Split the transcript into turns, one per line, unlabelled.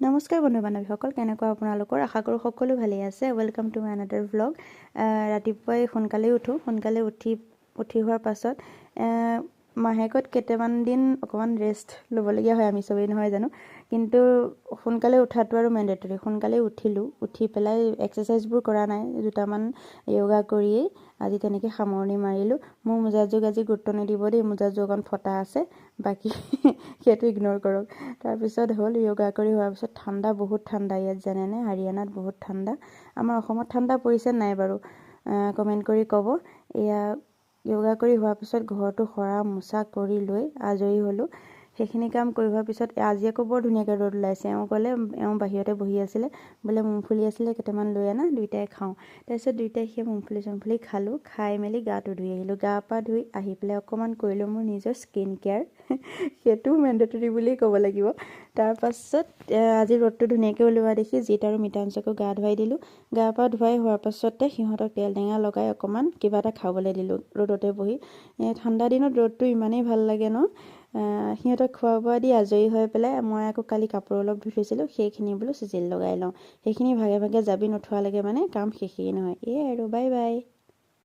নমস্কাৰ বন্ধু বান্ধৱীসকল, কেনেকুৱা আপোনালোকৰ? আশা কৰোঁ সকলো ভালেই আছে। Welcome to my another vlog. ৰাতিপুৱাই সোনকালে উঠোঁ। সোনকালে উঠি হোৱাৰ পাছত মাহেকত কেইটামান দিন অকণমান ৰেষ্ট ল'বলগীয়া হয়, আমি চবেই নহয় জানো। কিন্তু সোনকালে উঠাটো আৰু মেণ্ডেটৰী। সোনকালে উঠিলোঁ, উঠি পেলাই এক্সাৰচাইজবোৰ কৰা নাই, দুটামান য়োগা কৰিয়েই আজি তেনেকৈ সামৰণি মাৰিলোঁ। মোৰ মোজাযোগ আজি গুৰুত্ব নিদিব দেই, মোজাযোগ অকণ ফটা আছে, বাকী সেইটো ইগন'ৰ কৰক। তাৰপিছত হ'ল য়োগা কৰি হোৱাৰ পিছত বহুত ঠাণ্ডা ইয়াত, জানেনে? হাৰিয়ানাত বহুত ঠাণ্ডা। আমাৰ অসমত ঠাণ্ডা পৰিছে নাই বাৰু? কমেণ্ট কৰি ক'ব। এয়া য়োগা কৰি হোৱাৰ পিছত ঘৰটো সৰা মোচা কৰি লৈ আজৰি হ'লোঁ। সেইখিনি কাম কৰি হোৱাৰ পিছত আজি আকৌ বৰ ধুনীয়াকৈ ৰ'দ ওলাইছে। এওঁ ক'লে, এওঁ বাহিৰতে বহি আছিলে, বোলে মুংফলি আছিলে কেইটামান লৈ আনা, দুয়োটাই খাওঁ। তাৰপিছত দুয়োটাই সেই মুংফলি খালোঁ। খাই মেলি গাটো ধুই আহিলোঁ। গা পা ধুই আহি পেলাই অকণমান কৰিলোঁ মোৰ নিজৰ স্কিন কেয়াৰ। সেইটোও মেণ্ডেটৰী বুলিয়েই ক'ব লাগিব। তাৰপাছত আজি ৰ'দটো ধুনীয়াকৈ ওলোৱা দেখি জিত আৰু মিতাঞ্চকো গা ধুৱাই দিলোঁ। গা পা ধুৱাই হোৱাৰ পাছতে সিহঁতক তেল টেঙা লগাই অকণমান কিবা এটা খাবলৈ দিলোঁ ৰ'দতে বহি। ঠাণ্ডা দিনত ৰ'দটো ইমানেই ভাল লাগে ন। সিহঁতক খোৱা বোৱা দি আজৰি হৈ পেলাই মই আকৌ কালি কাপোৰ অলপ ধুই থৈছিলোঁ, সেইখিনি বোলো চিজিল লগাই লওঁ। সেইখিনি ভাগে ভাগে জাবি নথোৱালৈকে মানে কাম শেষেই নহয়। এয়াই আৰু, বাই বাই।